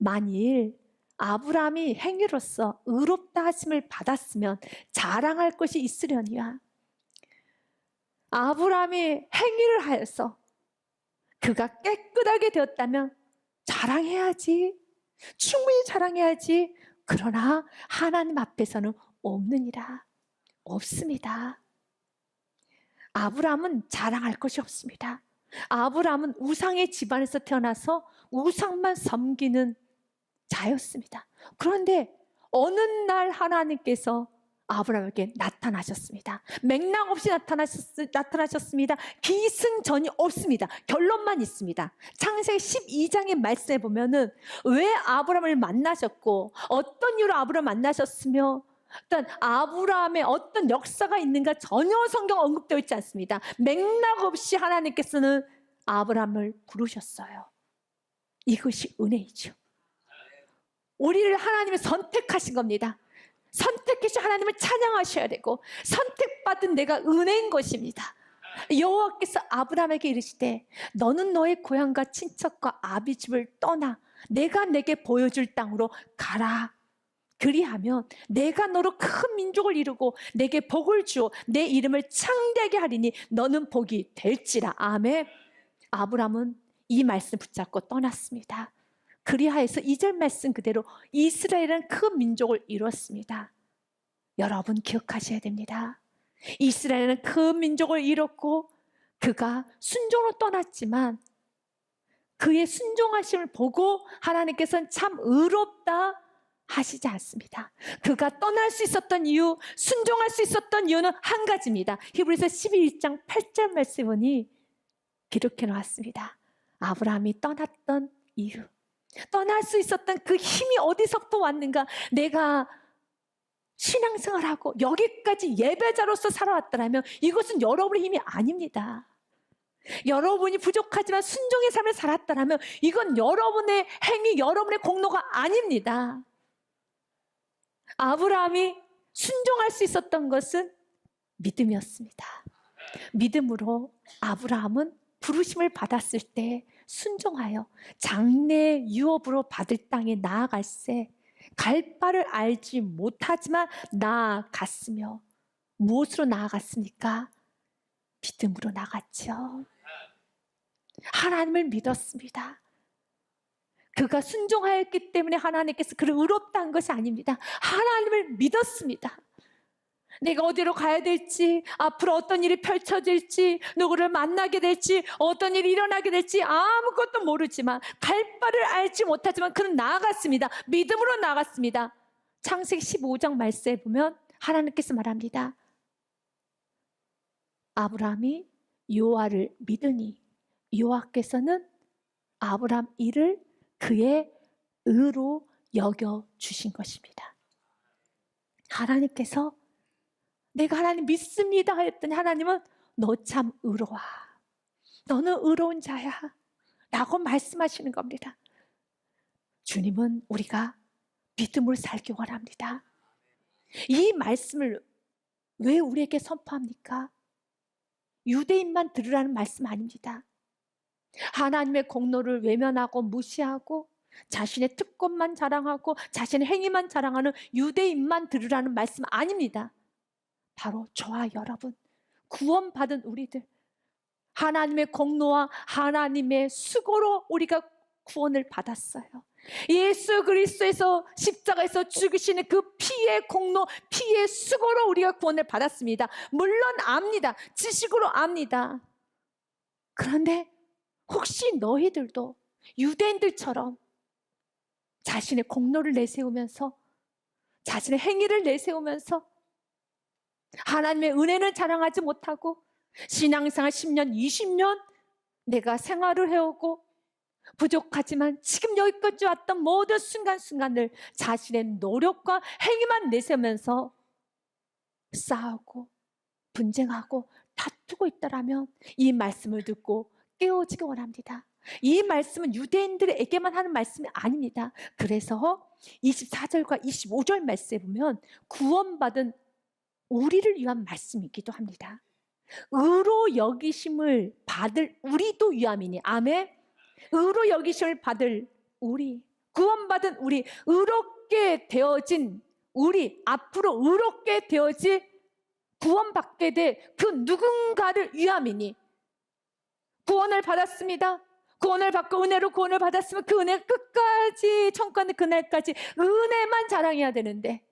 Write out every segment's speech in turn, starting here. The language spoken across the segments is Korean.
만일 아브라함이 행위로서 의롭다 하심을 받았으면 자랑할 것이 있으려니와, 아브라함이 행위를 하여서 그가 깨끗하게 되었다면 자랑해야지, 충분히 자랑해야지. 그러나 하나님 앞에서는 없느니라. 없습니다. 아브라함은 자랑할 것이 없습니다. 아브라함은 우상의 집안에서 태어나서 우상만 섬기는 자였습니다. 그런데 어느 날 하나님께서 아브라함에게 나타나셨습니다. 맥락 없이 나타나셨습니다. 기승전이 없습니다. 결론만 있습니다. 창세기 12장의 말씀에 보면은 왜 아브라함을 만나셨고 어떤 이유로 아브라함을 만나셨으며 어떤 아브라함의 어떤 역사가 있는가 전혀 성경 언급되어 있지 않습니다. 맥락 없이 하나님께서는 아브라함을 부르셨어요. 이것이 은혜이죠. 우리를 하나님이 선택하신 겁니다. 선택해서 하나님을 찬양하셔야 되고, 선택받은 내가 은혜인 것입니다. 여호와께서 아브라함에게 이르시되 너는 너의 고향과 친척과 아비 집을 떠나 내가 내게 보여줄 땅으로 가라. 그리하면 내가 너로 큰 민족을 이루고 내게 복을 주어 내 이름을 창대하게 하리니 너는 복이 될지라. 아멘. 아브라함은 이 말씀 붙잡고 떠났습니다. 그리하여서 2절 말씀 그대로 이스라엘은 큰 민족을 이뤘습니다. 여러분 기억하셔야 됩니다. 이스라엘은 큰 민족을 이뤘고 그가 순종으로 떠났지만 그의 순종하심을 보고 하나님께서는 참 의롭다 하시지 않습니다. 그가 떠날 수 있었던 이유, 순종할 수 있었던 이유는 한 가지입니다. 히브리서 12장 8절 말씀에 보니 기록해 놓았습니다. 아브라함이 떠났던 이유, 떠날 수 있었던 그 힘이 어디서부터 왔는가? 내가 신앙생활하고 여기까지 예배자로서 살아왔더라면 이것은 여러분의 힘이 아닙니다. 여러분이 부족하지만 순종의 삶을 살았더라면 이건 여러분의 행위, 여러분의 공로가 아닙니다. 아브라함이 순종할 수 있었던 것은 믿음이었습니다. 믿음으로 아브라함은 부르심을 받았을 때 순종하여 장래 유업으로 받을 땅에 나아갈새 갈 바를 알지 못하지만 나아갔으며, 무엇으로 나아갔습니까? 믿음으로 나갔죠. 하나님을 믿었습니다. 그가 순종하였기 때문에 하나님께서 그를 의롭다 한 것이 아닙니다. 하나님을 믿었습니다. 내가 어디로 가야 될지, 앞으로 어떤 일이 펼쳐질지, 누구를 만나게 될지, 어떤 일이 일어나게 될지 아무것도 모르지만, 갈 바를 알지 못하지만 그는 나아갔습니다. 믿음으로 나아갔습니다. 창세기 15장 말씀에 보면 하나님께서 말합니다. 아브라함이 여호와를 믿으니 여호와께서는 아브라함 일을 그의 의로 여겨주신 것입니다. 하나님께서 내가 하나님 믿습니다 했더니 하나님은 너 참 의로워, 너는 의로운 자야 라고 말씀하시는 겁니다. 주님은 우리가 믿음으로 살기 원합니다. 이 말씀을 왜 우리에게 선포합니까? 유대인만 들으라는 말씀 아닙니다. 하나님의 공로를 외면하고 무시하고 자신의 특권만 자랑하고 자신의 행위만 자랑하는 유대인만 들으라는 말씀 아닙니다. 바로 저와 여러분, 구원받은 우리들, 하나님의 공로와 하나님의 수고로 우리가 구원을 받았어요. 예수 그리스도에서 십자가에서 죽으시는 그 피의 공로, 피의 수고로 우리가 구원을 받았습니다. 물론 압니다. 지식으로 압니다. 그런데 혹시 너희들도 유대인들처럼 자신의 공로를 내세우면서, 자신의 행위를 내세우면서 하나님의 은혜는 자랑하지 못하고 신앙생활 10년, 20년 내가 생활을 해오고 부족하지만 지금 여기까지 왔던 모든 순간순간을 자신의 노력과 행위만 내세우면서 싸우고 분쟁하고 다투고 있다라면 이 말씀을 듣고 깨어지기 원합니다. 이 말씀은 유대인들에게만 하는 말씀이 아닙니다. 그래서 24절과 25절 말씀에 보면 구원받은 우리를 위한 말씀이기도 합니다. 의로 여기심을 받을 우리도 위함이니, 아멘. 의로 여기심을 받을 우리, 구원받은 우리, 의롭게 되어진 우리, 앞으로 의롭게 되어질 구원받게 될 그 누군가를 위함이니, 구원을 받았습니다. 구원을 받고 은혜로 구원을 받았으면 그 은혜 끝까지, 천국하는 그날까지 은혜만 자랑해야 되는데,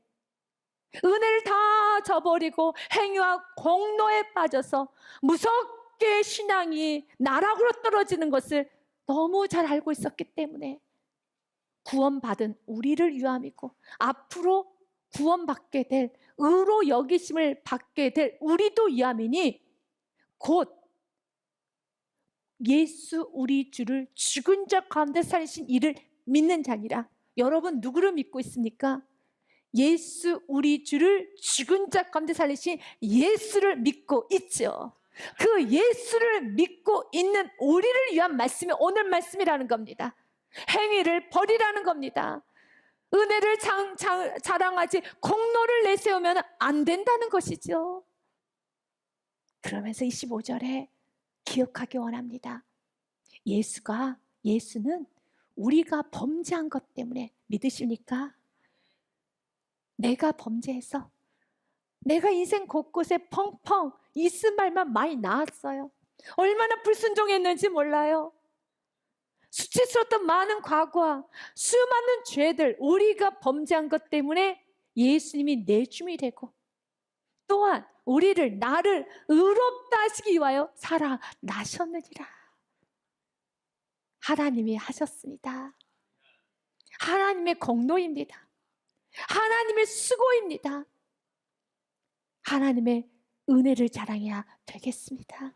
은혜를 다 저버리고 행위와 공로에 빠져서 무섭게 신앙이 나락으로 떨어지는 것을 너무 잘 알고 있었기 때문에 구원받은 우리를 위함이고, 앞으로 구원받게 될, 의로 여기심을 받게 될 우리도 위함이니, 곧 예수 우리 주를 죽은 자 가운데 살리신 이를 믿는 자니라. 여러분 누구를 믿고 있습니까? 예수 우리 주를 죽은 자 가운데 살리신 예수를 믿고 있죠. 그 예수를 믿고 있는 우리를 위한 말씀이 오늘 말씀이라는 겁니다. 행위를 버리라는 겁니다. 은혜를 자랑하지 공로를 내세우면 안 된다는 것이죠. 그러면서 25절에 기억하기 원합니다. 예수는 우리가 범죄한 것 때문에, 믿으십니까? 내가 범죄해서 내가 인생 곳곳에 펑펑 있은 말만 많이 나왔어요. 얼마나 불순종했는지 몰라요. 수치스러웠던 많은 과거와 수많은 죄들, 우리가 범죄한 것 때문에 예수님이 내 주님이 되고, 또한 나를 의롭다 하시기 위하여 살아나셨느니라. 하나님이 하셨습니다. 하나님의 공로입니다. 하나님의 수고입니다. 하나님의 은혜를 자랑해야 되겠습니다.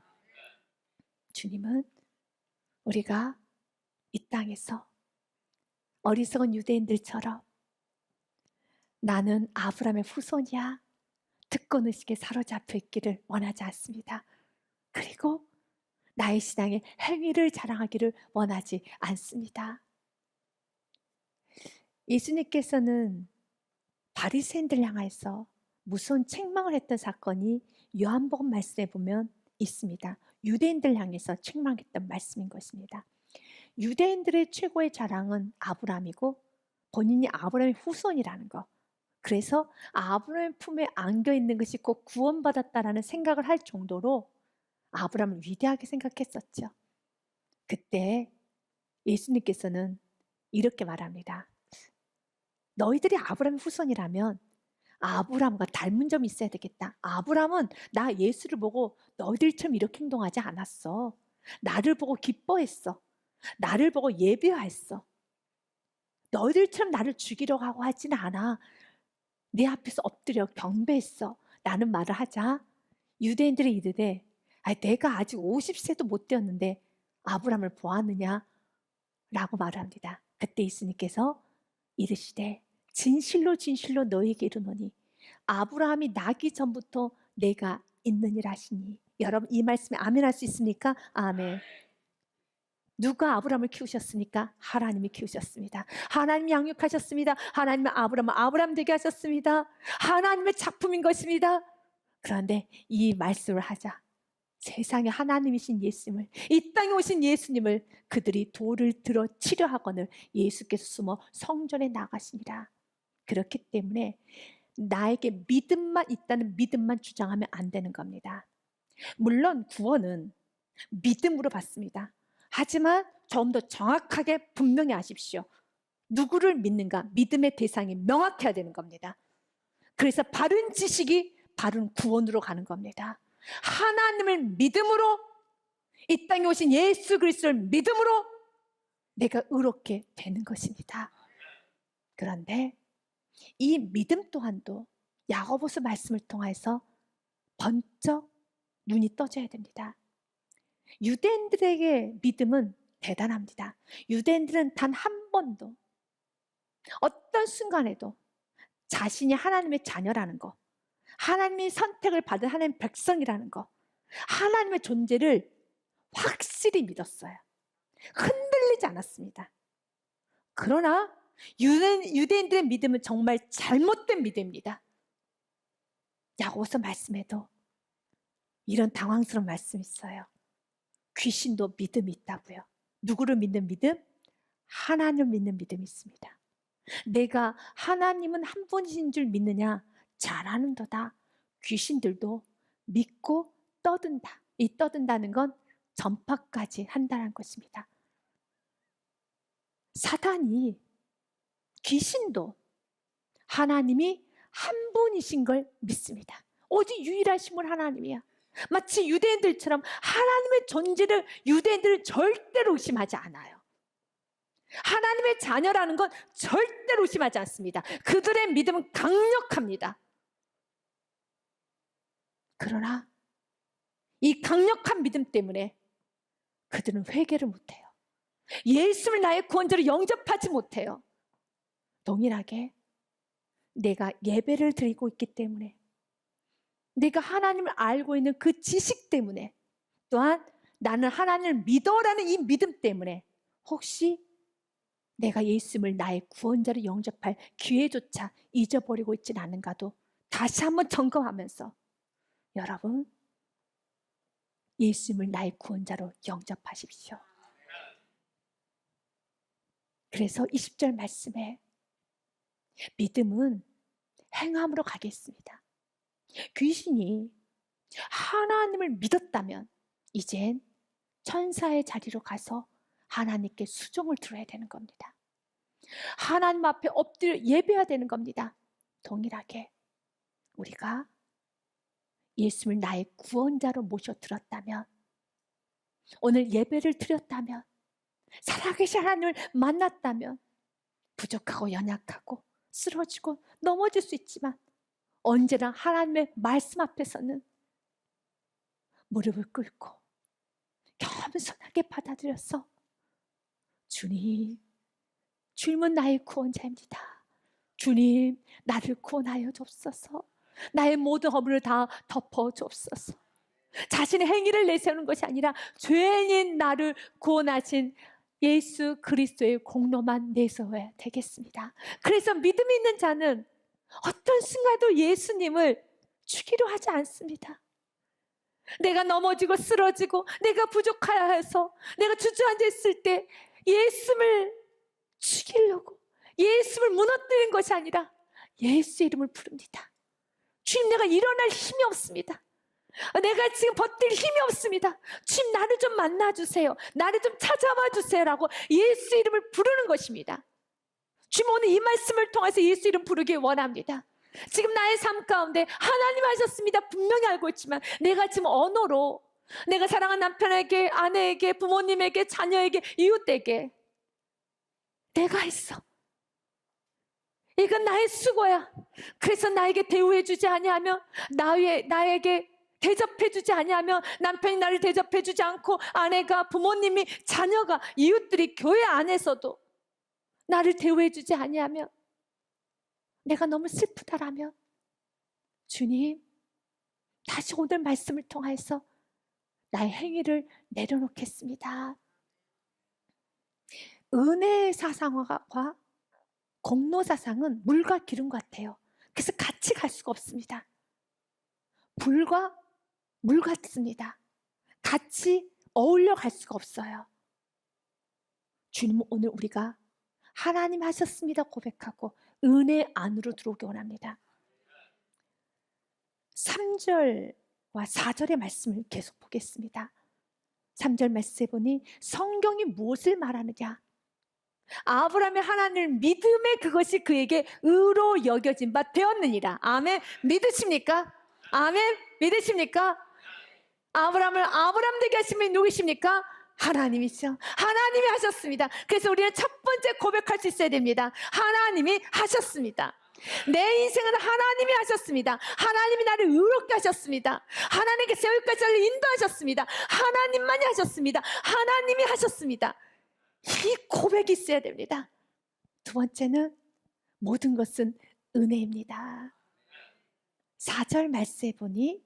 주님은 우리가 이 땅에서 어리석은 유대인들처럼 나는 아브라함의 후손이야, 특권의식에 사로잡혀 있기를 원하지 않습니다. 그리고 나의 신앙의 행위를 자랑하기를 원하지 않습니다. 예수님께서는 바리새인들 향해서 무서운 책망을 했던 사건이 요한복음 말씀에 보면 있습니다. 유대인들 향해서 책망했던 말씀인 것입니다. 유대인들의 최고의 자랑은 아브라함이고 본인이 아브라함의 후손이라는 것, 그래서 아브라함의 품에 안겨있는 것이 곧 구원받았다라는 생각을 할 정도로 아브라함을 위대하게 생각했었죠. 그때 예수님께서는 이렇게 말합니다. 너희들이 아브라함의 후손이라면 아브라함과 닮은 점이 있어야 되겠다. 아브라함은 나 예수를 보고 너희들처럼 이렇게 행동하지 않았어. 나를 보고 기뻐했어. 나를 보고 예배했어. 너희들처럼 나를 죽이려고 하고 하지는 않아. 내 앞에서 엎드려 경배했어. 라는 말을 하자 유대인들이 이르되, 내가 아직 50세도 못 되었는데 아브라함을 보았느냐? 라고 말합니다. 그때 예수님께서 이르시되, 진실로 진실로 너희에게 이르노니 아브라함이 나기 전부터 내가 있느니라 하시니. 여러분 이 말씀에 아멘 할 수 있습니까? 아멘. 누가 아브라함을 키우셨습니까? 하나님이 키우셨습니다. 하나님이 양육하셨습니다. 하나님은 아브라함을 아브라함 되게 하셨습니다. 하나님의 작품인 것입니다. 그런데 이 말씀을 하자 세상에 하나님이신 예수님을, 이 땅에 오신 예수님을 그들이 돌을 들어 치려 하거늘 예수께서 숨어 성전에 나가시니라. 그렇기 때문에 나에게 믿음만 있다는 믿음만 주장하면 안 되는 겁니다. 물론 구원은 믿음으로 받습니다. 하지만 좀 더 정확하게 분명히 아십시오. 누구를 믿는가? 믿음의 대상이 명확해야 되는 겁니다. 그래서 바른 지식이 바른 구원으로 가는 겁니다. 하나님을 믿음으로, 이 땅에 오신 예수 그리스도를 믿음으로 내가 의롭게 되는 것입니다. 그런데 이 믿음 또한도 야고보서 말씀을 통해서 번쩍 눈이 떠져야 됩니다. 유대인들에게 믿음은 대단합니다. 유대인들은 단 한 번도 어떤 순간에도 자신이 하나님의 자녀라는 거, 하나님의 선택을 받은 하나님의 백성이라는 거, 하나님의 존재를 확실히 믿었어요. 흔들리지 않았습니다. 그러나 유대인들의 믿음은 정말 잘못된 믿음입니다. 야고보서 말씀에도 이런 당황스러운 말씀이 있어요. 귀신도 믿음이 있다고요. 누구를 믿는 믿음? 하나님을 믿는 믿음이 있습니다. 내가 하나님은 한 분이신 줄 믿느냐? 잘 아는도다. 귀신들도 믿고 떠든다. 이 떠든다는 건 전파까지 한다는 것입니다. 사단이, 귀신도 하나님이 한 분이신 걸 믿습니다. 오직 유일하신 분 하나님이야. 마치 유대인들처럼 하나님의 존재를 유대인들은 절대로 의심하지 않아요. 하나님의 자녀라는 건 절대로 의심하지 않습니다. 그들의 믿음은 강력합니다. 그러나 이 강력한 믿음 때문에 그들은 회개를 못해요. 예수를 나의 구원자로 영접하지 못해요. 동일하게 내가 예배를 드리고 있기 때문에, 내가 하나님을 알고 있는 그 지식 때문에, 또한 나는 하나님을 믿어라는 이 믿음 때문에 혹시 내가 예수님을 나의 구원자로 영접할 기회조차 잊어버리고 있지는 않은가도 다시 한번 점검하면서, 여러분, 예수님을 나의 구원자로 영접하십시오. 그래서 20절 말씀에 믿음은 행함으로 가겠습니다. 귀신이 하나님을 믿었다면 이젠 천사의 자리로 가서 하나님께 수종을 들어야 되는 겁니다. 하나님 앞에 엎드려 예배해야 되는 겁니다. 동일하게 우리가 예수를 나의 구원자로 모셔들었다면, 오늘 예배를 드렸다면, 살아계신 하나님을 만났다면, 부족하고 연약하고 쓰러지고 넘어질 수 있지만 언제나 하나님의 말씀 앞에서는 무릎을 꿇고 겸손하게 받아들여서, 주님, 주님은 나의 구원자입니다. 주님, 나를 구원하여 주옵소서. 나의 모든 허물을 다 덮어 주옵소서. 자신의 행위를 내세우는 것이 아니라 죄인인 나를 구원하신 예수 그리스도의 공로만 내세워야 되겠습니다. 그래서 믿음이 있는 자는 어떤 순간도 예수님을 죽이려 하지 않습니다. 내가 넘어지고 쓰러지고 내가 부족하여 해서 내가 주저앉아 있을 때 예수님을 죽이려고, 예수님을 무너뜨리는 것이 아니라 예수의 이름을 부릅니다. 주님, 내가 일어날 힘이 없습니다. 내가 지금 버틸 힘이 없습니다. 주님, 나를 좀 만나주세요. 나를 좀 찾아와 주세요라고 예수 이름을 부르는 것입니다. 주님, 오늘 이 말씀을 통해서 예수 이름 부르길 원합니다. 지금 나의 삶 가운데 하나님 하셨습니다. 분명히 알고 있지만 내가 지금 언어로 내가 사랑하는 남편에게, 아내에게, 부모님에게, 자녀에게, 이웃에게 내가 했어. 이건 나의 수고야. 그래서 나에게 대우해주지 아니하며 나에게 대접해주지 아니하며, 남편이 나를 대접해주지 않고 아내가, 부모님이, 자녀가, 이웃들이 교회 안에서도 나를 대우해주지 아니하며 내가 너무 슬프다라면, 주님, 다시 오늘 말씀을 통해서 나의 행위를 내려놓겠습니다. 은혜의 사상과 공로 사상은 물과 기름 같아요. 그래서 같이 갈 수가 없습니다. 불과 물 같습니다. 같이 어울려 갈 수가 없어요. 주님, 오늘 우리가 하나님 하셨습니다 고백하고 은혜 안으로 들어오기 원합니다. 3절과 4절의 말씀을 계속 보겠습니다. 3절 말씀에 보니 성경이 무엇을 말하느냐? 아브라함의 하나님을 믿음에 그것이 그에게 의로 여겨진 바 되었느니라. 아멘. 믿으십니까? 아멘. 믿으십니까? 아브라함을 아브라함 되게 하신 분이 누구십니까? 하나님이죠. 하나님이 하셨습니다. 그래서 우리는 첫 번째 고백할 수 있어야 됩니다. 하나님이 하셨습니다. 내 인생은 하나님이 하셨습니다. 하나님이 나를 의롭게 하셨습니다. 하나님께 세울까지 나를 인도하셨습니다. 하나님만이 하셨습니다. 하나님이 하셨습니다. 이 고백이 있어야 됩니다. 두 번째는 모든 것은 은혜입니다. 4절 말씀에 보니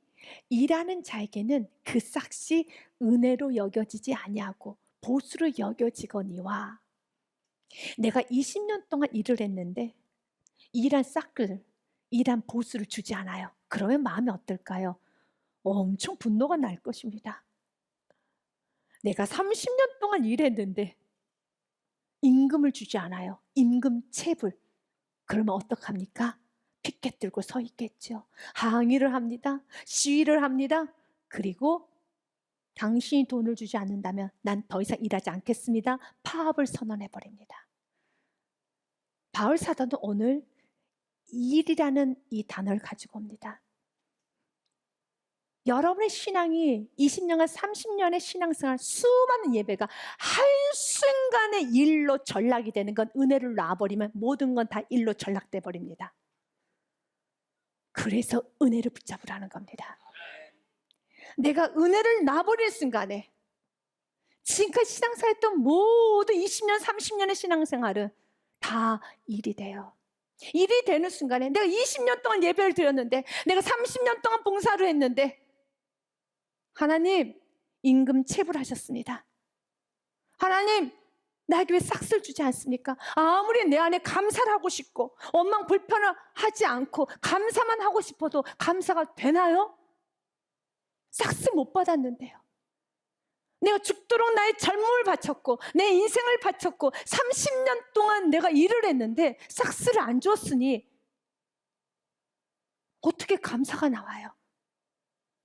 일하는 자에게는 그 싹이 은혜로 여겨지지 아니하고 보수로 여겨지거니와. 내가 20년 동안 일을 했는데 일한 싹을, 일한 보수를 주지 않아요. 그러면 마음이 어떨까요? 엄청 분노가 날 것입니다. 내가 30년 동안 일했는데 임금을 주지 않아요. 임금 체불. 그러면 어떡합니까? 피켓 들고 서 있겠죠. 항의를 합니다. 시위를 합니다. 그리고 당신이 돈을 주지 않는다면 난 더 이상 일하지 않겠습니다. 파업을 선언해 버립니다. 바울 사도는 오늘 일이라는 이 단어를 가지고 옵니다. 여러분의 신앙이 20년간 30년의 신앙생활 수많은 예배가 한순간에 일로 전락이 되는 건, 은혜를 놔버리면 모든 건 다 일로 전락돼 버립니다. 그래서 은혜를 붙잡으라는 겁니다. 내가 은혜를 놔버리는 순간에 지금까지 신앙생활 했던 모든 20년 30년의 신앙생활은 다 일이 돼요. 일이 되는 순간에 내가 20년 동안 예배를 드렸는데, 내가 30년 동안 봉사를 했는데 하나님 임금 체불하셨습니다. 하나님 나에게 왜 싹쓸 주지 않습니까? 아무리 내 안에 감사를 하고 싶고 원망 불편을 하지 않고 감사만 하고 싶어도 감사가 되나요? 싹쓸 못 받았는데요. 내가 죽도록 나의 젊음을 바쳤고 내 인생을 바쳤고 30년 동안 내가 일을 했는데 싹쓸을 안 주었으니 어떻게 감사가 나와요?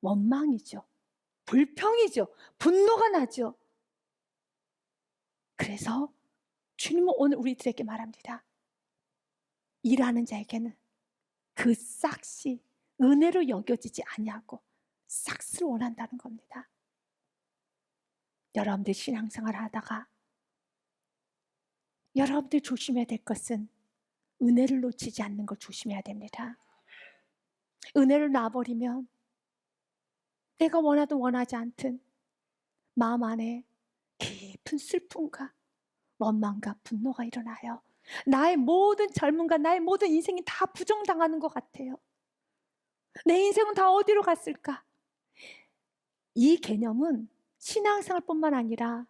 원망이죠. 불평이죠. 분노가 나죠. 그래서 주님은 오늘 우리들에게 말합니다. 일하는 자에게는 그 싹이 은혜로 여겨지지 아니하고 싹을 원한다는 겁니다. 여러분들 신앙생활 하다가 여러분들 조심해야 될 것은 은혜를 놓치지 않는 걸 조심해야 됩니다. 은혜를 놔버리면 내가 원하든 원하지 않든 마음 안에 깊은 슬픔과 원망과 분노가 일어나요. 나의 모든 젊음과 나의 모든 인생이 다 부정당하는 것 같아요. 내 인생은 다 어디로 갔을까? 이 개념은 신앙생활뿐만 아니라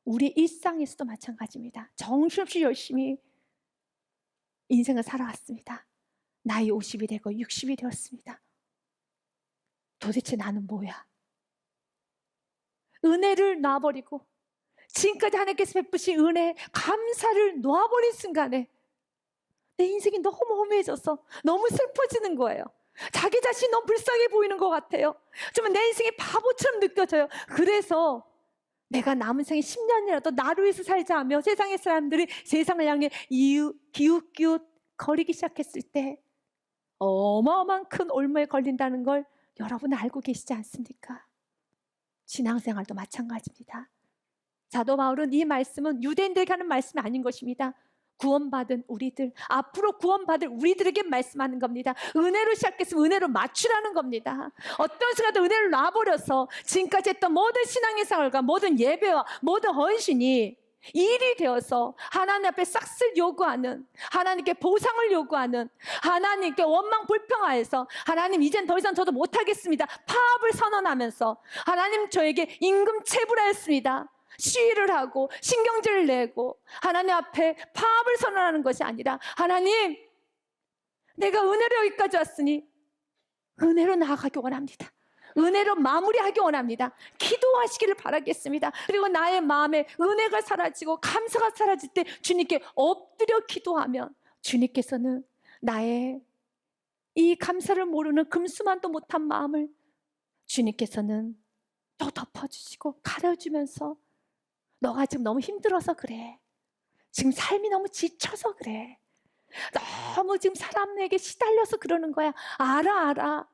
우리 일상에서도 마찬가지입니다. 정신없이 열심히 인생을 살아왔습니다. 나이 50이 되고 60이 되었습니다. 도대체 나는 뭐야? 은혜를 놔버리고 지금까지 하나님께서 베푸신 은혜, 감사를 놓아버린 순간에 내 인생이 너무 허무해져서 너무 슬퍼지는 거예요. 자기 자신이 너무 불쌍해 보이는 것 같아요. 정말 내 인생이 바보처럼 느껴져요. 그래서 내가 남은 생에 10년이라도 나를 위해서 살자 하며 세상의 사람들이 세상을 향해 기웃기웃 거리기 시작했을 때 어마어마한 큰 올무에 걸린다는 걸 여러분은 알고 계시지 않습니까? 신앙생활도 마찬가지입니다. 사도 바울은 이 말씀은 유대인들에게 하는 말씀이 아닌 것입니다. 구원받은 우리들, 앞으로 구원받을 우리들에게 말씀하는 겁니다. 은혜로 시작해서 은혜로 맞추라는 겁니다. 어떤 순간도 은혜를 놔버려서 지금까지 했던 모든 신앙의 생활과 모든 예배와 모든 헌신이 일이 되어서 하나님 앞에 싹쓸 요구하는, 하나님께 보상을 요구하는, 하나님께 원망 불평하여서 하나님 이젠 더 이상 저도 못하겠습니다, 파업을 선언하면서 하나님 저에게 임금 체불하였습니다, 시위를 하고 신경질을 내고 하나님 앞에 파업을 선언하는 것이 아니라, 하나님 내가 은혜로 여기까지 왔으니 은혜로 나아가기 원합니다. 은혜로 마무리하기 원합니다. 기도하시기를 바라겠습니다. 그리고 나의 마음에 은혜가 사라지고 감사가 사라질 때 주님께 엎드려 기도하면 주님께서는 나의 이 감사를 모르는 금수만도 못한 마음을 주님께서는 또 덮어주시고 가려주면서 너가 지금 너무 힘들어서 그래. 지금 삶이 너무 지쳐서 그래. 너무 지금 사람에게 시달려서 그러는 거야. 알아.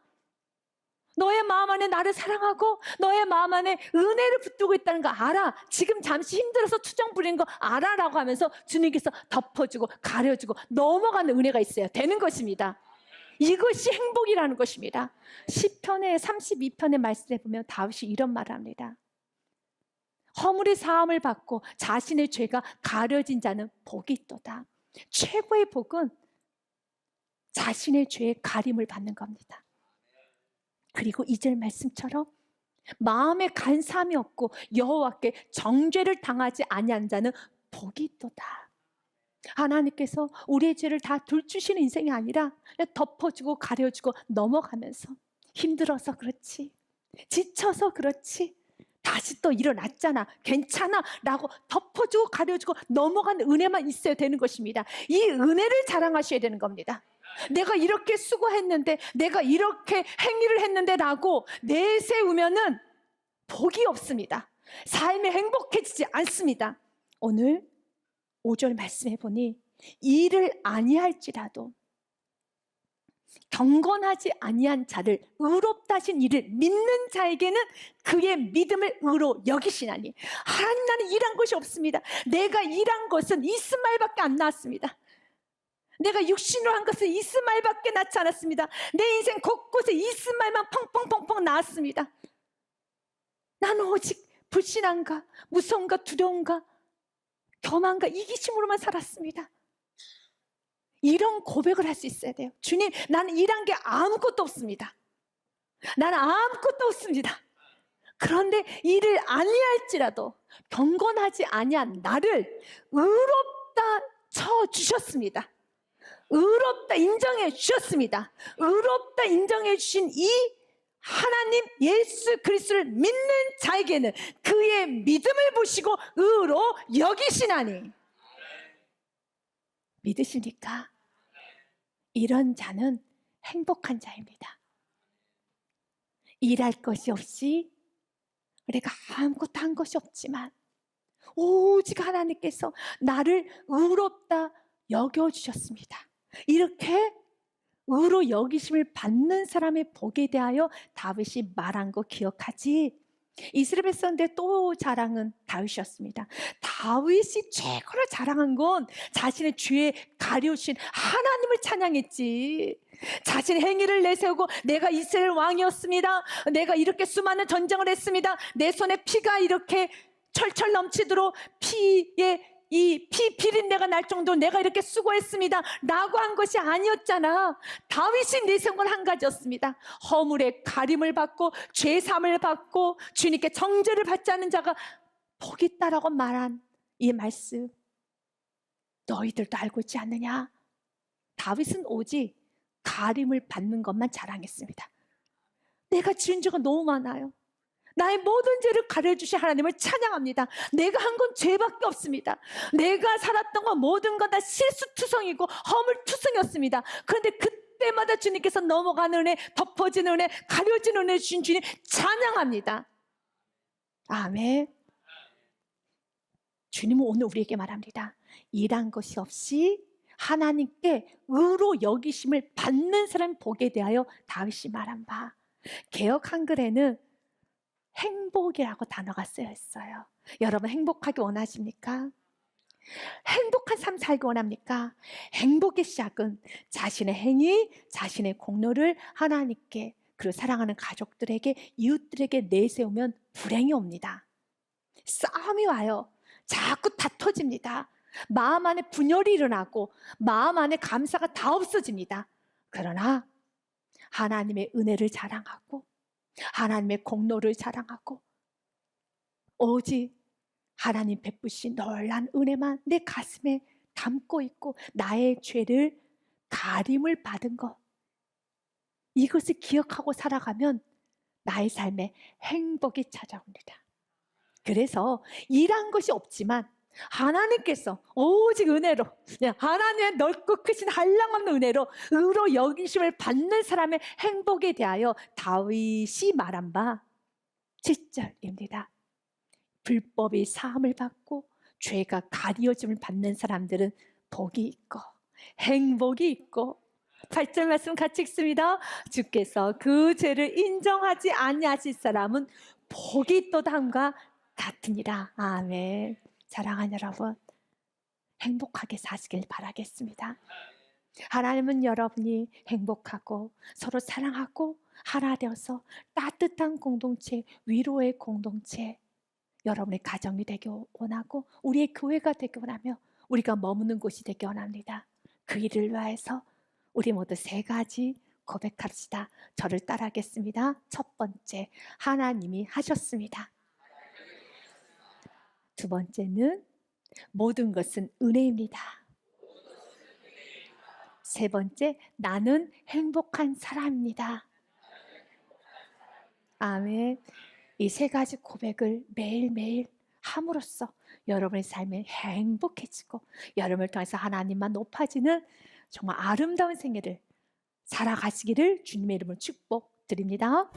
너의 마음 안에 나를 사랑하고 너의 마음 안에 은혜를 붙들고 있다는 거 알아. 지금 잠시 힘들어서 투정 부리는 거 알아라고 하면서 주님께서 덮어주고 가려주고 넘어가는 은혜가 있어야 되는 것입니다. 이것이 행복이라는 것입니다. 시편의 32편의 말씀에 보면 다윗이 이런 말을 합니다. 허물의 사함을 받고 자신의 죄가 가려진 자는 복이 있도다. 최고의 복은 자신의 죄의 가림을 받는 겁니다. 그리고 2절 말씀처럼 마음에 간사함이 없고 여호와께 정죄를 당하지 아니한 자는 복이 있도다. 하나님께서 우리의 죄를 다 돌주시는 인생이 아니라 덮어주고 가려주고 넘어가면서 힘들어서 그렇지, 지쳐서 그렇지, 다시 또 일어났잖아, 괜찮아 라고 덮어주고 가려주고 넘어간 은혜만 있어야 되는 것입니다. 이 은혜를 자랑하셔야 되는 겁니다. 내가 이렇게 수고했는데, 내가 이렇게 행위를 했는데 라고 내세우면은 복이 없습니다. 삶이 행복해지지 않습니다. 오늘 5절 말씀해 보니 일을 아니할지라도 경건하지 아니한 자를 의롭다 하신 이를 믿는 자에게는 그의 믿음을 의로 여기시나니. 하나님, 나는 일한 것이 없습니다. 내가 일한 것은 이스마엘밖에 안 나왔습니다. 내가 육신으로 한 것은 이스마엘밖에 낳지 않았습니다. 내 인생 곳곳에 이스마엘만 펑펑펑펑 나왔습니다. 나는 오직 불신함과 무서움과 두려움과 교만과 이기심으로만 살았습니다. 이런 고백을 할 수 있어야 돼요. 주님, 나는 일한 게 아무것도 없습니다. 나는 아무것도 없습니다. 그런데 일을 아니할지라도 경건하지 아니한 나를 의롭다 쳐주셨습니다. 의롭다 인정해 주셨습니다. 의롭다 인정해 주신 이 하나님 예수 그리스도를 믿는 자에게는 그의 믿음을 보시고 의로 여기시나니. 믿으십니까? 이런 자는 행복한 자입니다. 일할 것이 없이 우리가 아무것도 한 것이 없지만 오직 하나님께서 나를 의롭다 여겨주셨습니다. 이렇게 의로 여기심을 받는 사람의 복에 대하여 다윗이 말한 거 기억하지? 이스라엘 백성들의 또 자랑은 다윗이었습니다. 다윗이 최고로 자랑한 건 자신의 죄에 가려우신 하나님을 찬양했지. 자신의 행위를 내세우고 내가 이스라엘 왕이었습니다. 내가 이렇게 수많은 전쟁을 했습니다. 내 손에 피가 이렇게 철철 넘치도록 이 피 비린내가 날 정도로 내가 이렇게 수고했습니다 라고 한 것이 아니었잖아. 다윗이 내세운 건 한 가지였습니다. 허물의 가림을 받고 죄사함을 받고 주님께 정죄를 받지 않는 자가 복이 있다라고 말한 이 말씀, 너희들도 알고 있지 않느냐? 다윗은 오직 가림을 받는 것만 자랑했습니다. 내가 지은 죄가 너무 많아요. 나의 모든 죄를 가려주신 하나님을 찬양합니다. 내가 한 건 죄밖에 없습니다. 내가 살았던 건 모든 건 다 실수투성이고 허물투성이었습니다. 그런데 그때마다 주님께서 넘어가는 은혜, 덮어지는 은혜, 가려지는 은혜 주신 주님 찬양합니다. 아멘. 주님은 오늘 우리에게 말합니다. 일한 것이 없이 하나님께 의로 여기심을 받는 사람 복에 대하여 다윗이 말한 바, 개역 한글에는 행복이라고 단어가 쓰여 있어요. 여러분 행복하기 원하십니까? 행복한 삶 살기 원합니까? 행복의 시작은 자신의 행위, 자신의 공로를 하나님께 그리고 사랑하는 가족들에게, 이웃들에게 내세우면 불행이 옵니다. 싸움이 와요. 자꾸 다퉈집니다. 마음 안에 분열이 일어나고 마음 안에 감사가 다 없어집니다. 그러나 하나님의 은혜를 자랑하고 하나님의 공로를 자랑하고 오직 하나님 베푸신 놀란 은혜만 내 가슴에 담고 있고 나의 죄를 가림을 받은 것, 이것을 기억하고 살아가면 나의 삶에 행복이 찾아옵니다. 그래서 일한 것이 없지만 하나님께서 오직 은혜로, 하나님의 넓고 크신 한량없는 은혜로 의로 여기심을 받는 사람의 행복에 대하여 다윗이 말한 바 7절입니다. 불법이 사함을 받고 죄가 가리워짐을 받는 사람들은 복이 있고 행복이 있고, 8절 말씀 같이 읽습니다. 주께서 그 죄를 인정하지 아니하실 사람은 복이 있도다함과 같으니라. 아멘. 사랑하는 여러분, 행복하게 사시길 바라겠습니다. 하나님은 여러분이 행복하고 서로 사랑하고 하나 되어서 따뜻한 공동체, 위로의 공동체, 여러분의 가정이 되기 원하고 우리의 교회가 되기 원하며 우리가 머무는 곳이 되기 원합니다. 그 일을 위해서 우리 모두 3가지 고백합시다. 저를 따라하겠습니다. 첫 번째, 하나님이 하셨습니다. 두 번째는 모든 것은 은혜입니다. 세 번째, 나는 행복한 사람입니다. 아멘. 이 세 가지 고백을 매일매일 함으로써 여러분의 삶이 행복해지고 여러분을 통해서 하나님만 높아지는 정말 아름다운 생애를 살아가시기를 주님의 이름으로 축복드립니다.